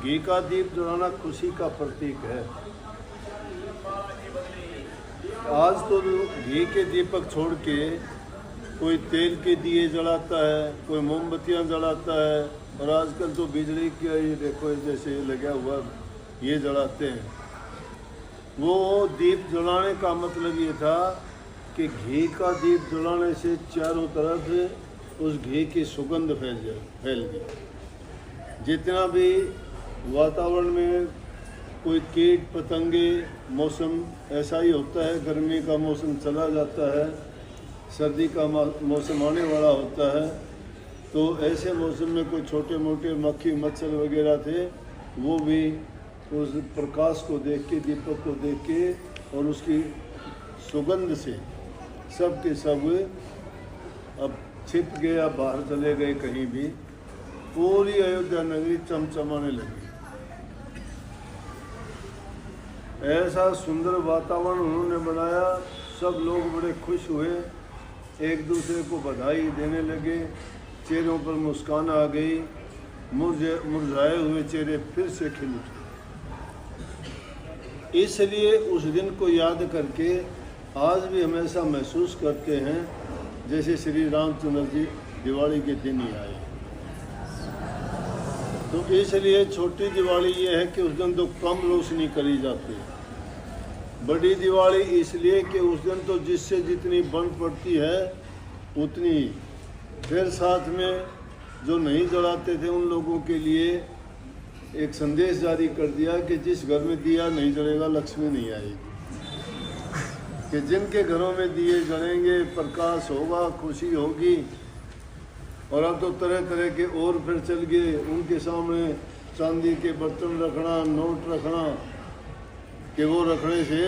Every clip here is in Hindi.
घी का दीप जलाना खुशी का प्रतीक है। आज तो घी के दीपक छोड़ के कोई तेल के दिए जलाता है, कोई मोमबत्तियां जलाता है, और आजकल तो बिजली का ये देखो जैसे लगा हुआ ये जलाते हैं। वो दीप जलाने का मतलब ये था कि घी का दीप जलाने से चारों तरफ उस घी की सुगंध फैल गई। जितना भी वातावरण में कोई कीट पतंगे, मौसम ऐसा ही होता है, गर्मी का मौसम चला जाता है, सर्दी का मौसम आने वाला होता है, तो ऐसे मौसम में कोई छोटे मोटे मक्खी मच्छर वगैरह थे, वो भी उस प्रकाश को देख के, दीपक को देख के और उसकी सुगंध से सब के सब अब छिप गए, अब बाहर चले गए कहीं भी। पूरी अयोध्या नगरी चमचमाने लगी। ऐसा सुंदर वातावरण उन्होंने बनाया, सब लोग बड़े खुश हुए, एक दूसरे को बधाई देने लगे, चेहरों पर मुस्कान आ गई, मुरझाए हुए चेहरे फिर से खिल उठे। इसलिए उस दिन को याद करके आज भी हम ऐसा महसूस करते हैं जैसे श्री रामचंद्र जी दिवाली के दिन ही आए। तो इसलिए छोटी दिवाली ये है कि उस दिन तो कम रोशनी करी जाती है। बड़ी दिवाली इसलिए कि उस दिन तो जिससे जितनी बन पड़ती है उतनी। फिर साथ में जो नहीं जलाते थे उन लोगों के लिए एक संदेश जारी कर दिया कि जिस घर में दिया नहीं जलेगा लक्ष्मी नहीं आएगी, कि जिनके घरों में दिए जलेंगे प्रकाश होगा, खुशी होगी। और अब तो तरह तरह के और फिर चल गए, उनके सामने चांदी के बर्तन रखना, नोट रखना, कि वो रखने से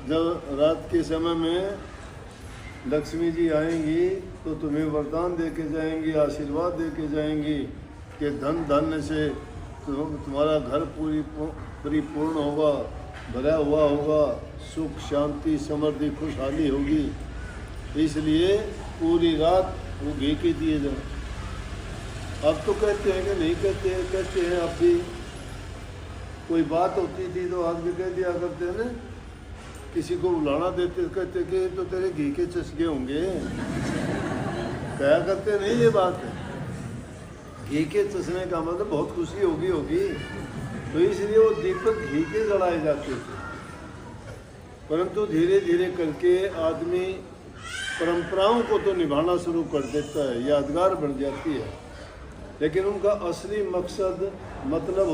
जब रात के समय में लक्ष्मी जी आएंगी तो तुम्हें वरदान दे के जाएंगी, आशीर्वाद दे के जाएंगी कि धन धान्य से तुम्हारा घर परिपूर्ण होगा, भरा हुआ होगा, सुख शांति समृद्धि खुशहाली होगी। इसलिए पूरी रात वो घी के दिए जाए। अब तो कहते हैं कि नहीं कहते हैं, कहते हैं। अब भी कोई बात होती थी तो आज भी कह दिया करते हैं ना, किसी को बुलाना देते कहते कि तो तेरे घी के चस्के होंगे, क्या करते नहीं ये बात है। घी के चसने का मतलब बहुत खुशी होगी। तो इसलिए वो दीपक घी के जलाए जाते थे। परंतु धीरे धीरे करके आदमी परंपराओं को तो निभाना शुरू कर देता है, यादगार बन जाती है, लेकिन उनका असली मकसद मतलब